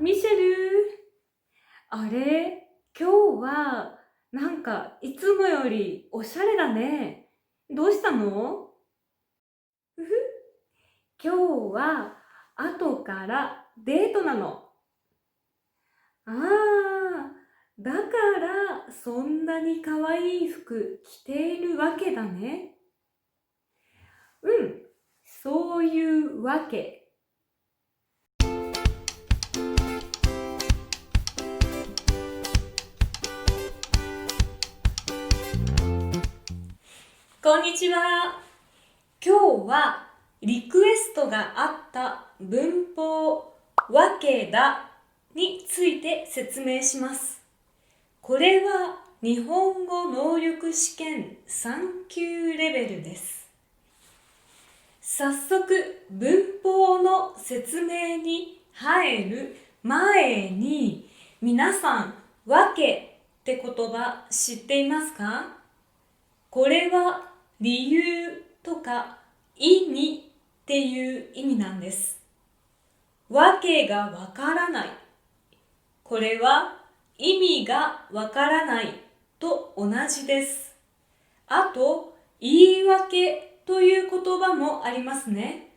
ミシェル、あれ、今日はなんかいつもよりおしゃれだね。どうしたの？ふふ、今日は後からデートなの。ああ、だからそんなに可愛い服着ているわけだね。うん、そういうわけ。こんにちは。今日はリクエストがあった文法わけだについて説明します。これは日本語能力試験3級レベルです。早速文法の説明に入る前に、皆さんわけって言葉知っていますか？これは理由とか意味っていう意味なんです。わけがわからない。これは意味がわからないと同じです。あと、言い訳という言葉もありますね。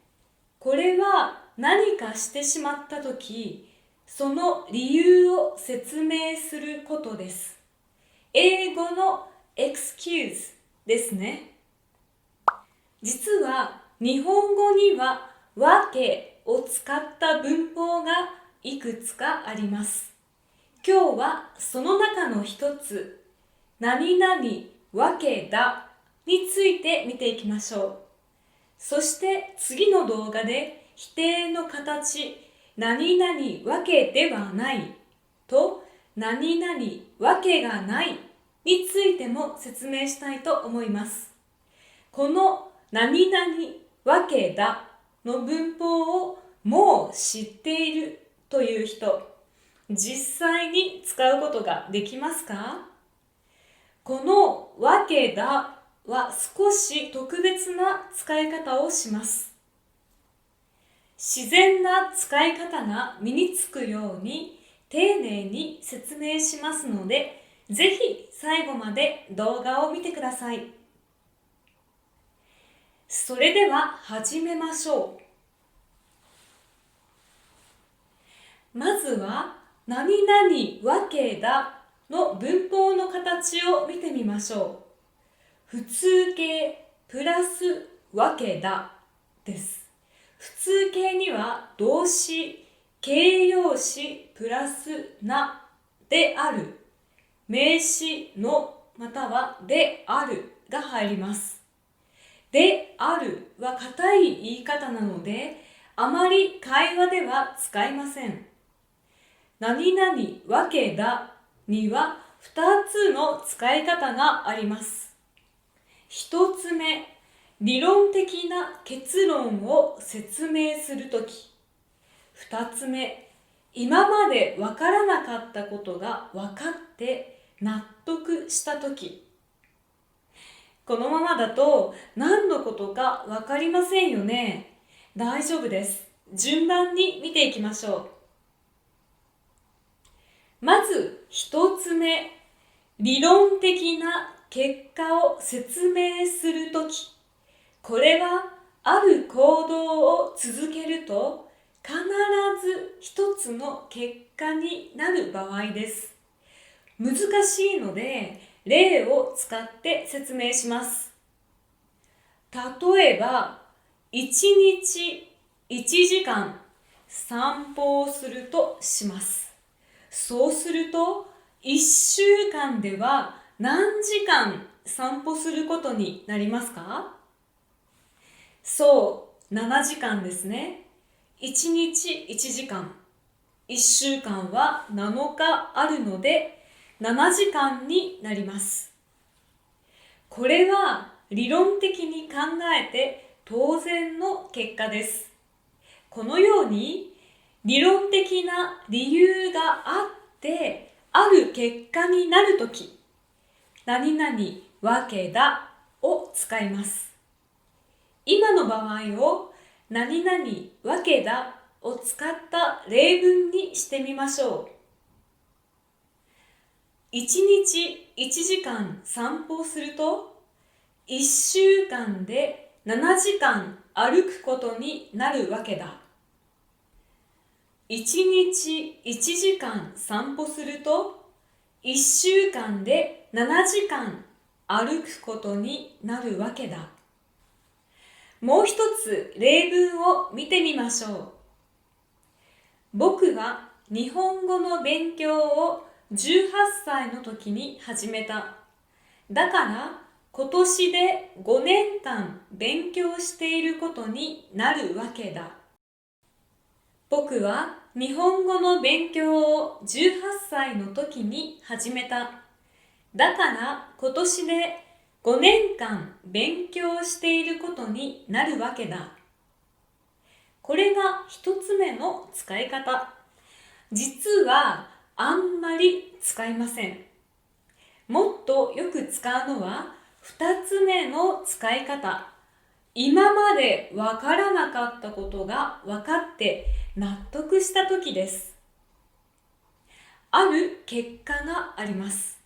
これは何かしてしまったとき、その理由を説明することです。英語の excuse ですね。実は日本語にはわけを使った文法がいくつかあります。今日はその中の一つ、何々わけだについて見ていきましょう。そして次の動画で否定の形、何々わけではないと何々わけがないについても説明したいと思います。この何々わけだの文法をもう知っているという人、実際に使うことができますか？このわけだは少し特別な使い方をします。自然な使い方が身につくように丁寧に説明しますので、ぜひ最後まで動画を見てください。それでは始めましょう。まずは何々わけだの文法の形を見てみましょう。普通形プラスわけだです。普通形には動詞、形容詞プラスなである、名詞のまたはであるが入ります。であるは硬い言い方なので、あまり会話では使いません。何々わけだには2つの使い方があります。1つ目、理論的な結論を説明するとき。2つ目、今までわからなかったことが分かって納得したとき。このままだと何のことか分かりませんよね。大丈夫です。順番に見ていきましょう。まず1つ目、理論的な結果を説明するとき。これはある行動を続けると必ず一つの結果になる場合です。難しいので例を使って説明します。例えば、1日1時間散歩をするとします。そうすると1週間では何時間散歩することになりますか？そう、7時間ですね。1日1時間。1週間は7日あるので、7時間になります。これは理論的に考えて当然の結果です。このように理論的な理由があって、ある結果になるとき、何々わけだを使います。今の場合を何々わけだを使った例文にしてみましょう。1日1時間散歩すると、1週間で7時間歩くことになるわけだ。1日1時間散歩すると、1週間で7時間歩くことになるわけだ。もう一つ例文を見てみましょう。僕は日本語の勉強を18歳の時に始めた。だから今年で5年間勉強していることになるわけだ。僕は日本語の勉強を18歳の時に始めた。だから今年で5年間勉強していることになるわけだ。これが一つ目の使い方。実はあんまり使いません。もっとよく使うのは二つ目の使い方。今までわからなかったことが分かって納得したときです。ある結果があります。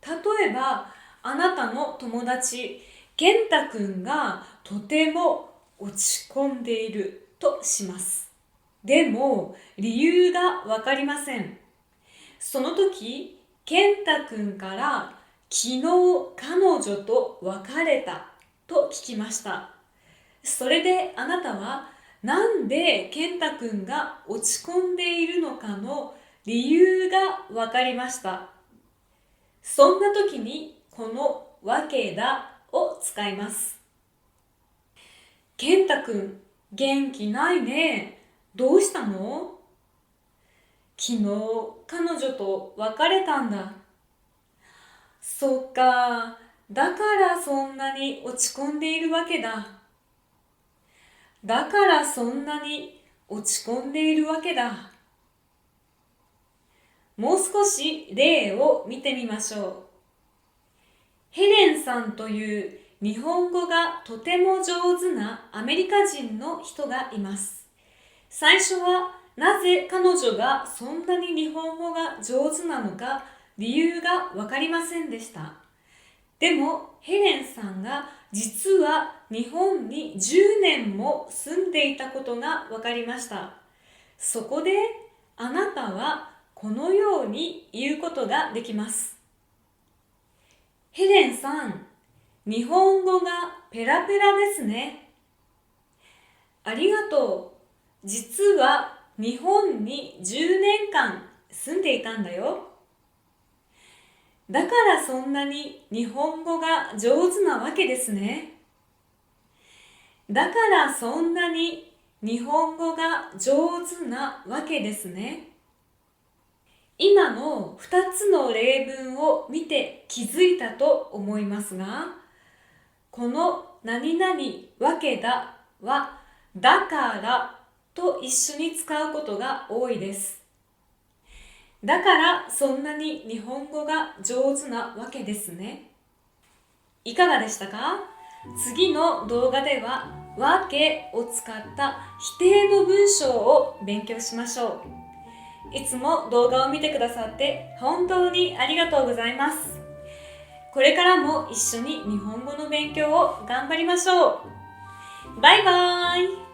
例えば、あなたの友達、健太くんがとても落ち込んでいるとします。でも、理由がわかりません。その時、健太くんから昨日彼女と別れたと聞きました。それであなたはなんで健太くんが落ち込んでいるのかの理由がわかりました。そんな時にこのわけだを使います。健太くん、元気ないね。どうしたの？昨日彼女と別れたんだ。そっか、だからそんなに落ち込んでいるわけだ。だからそんなに落ち込んでいるわけだ。もう少し例を見てみましょう。ヘレンさんという日本語がとても上手なアメリカ人の人がいます。最初はなぜ彼女がそんなに日本語が上手なのか理由がわかりませんでした。でもヘレンさんが実は日本に10年も住んでいたことがわかりました。そこであなたはこのように言うことができます。ヘレンさん、日本語がペラペラですね。ありがとう。実は日本に10年間住んでいたんだよ。だからそんなに日本語が上手なわけですね。だからそんなに日本語が上手なわけですね。今の2つの例文を見て気づいたと思いますが、この何々わけだはだからと一緒に使うことが多いです。だからそんなに日本語が上手なわけですね。いかがでしたか？次の動画ではわけを使った否定の文章を勉強しましょう。いつも動画を見てくださって本当にありがとうございます。これからも一緒に日本語の勉強を頑張りましょう。バイバーイ。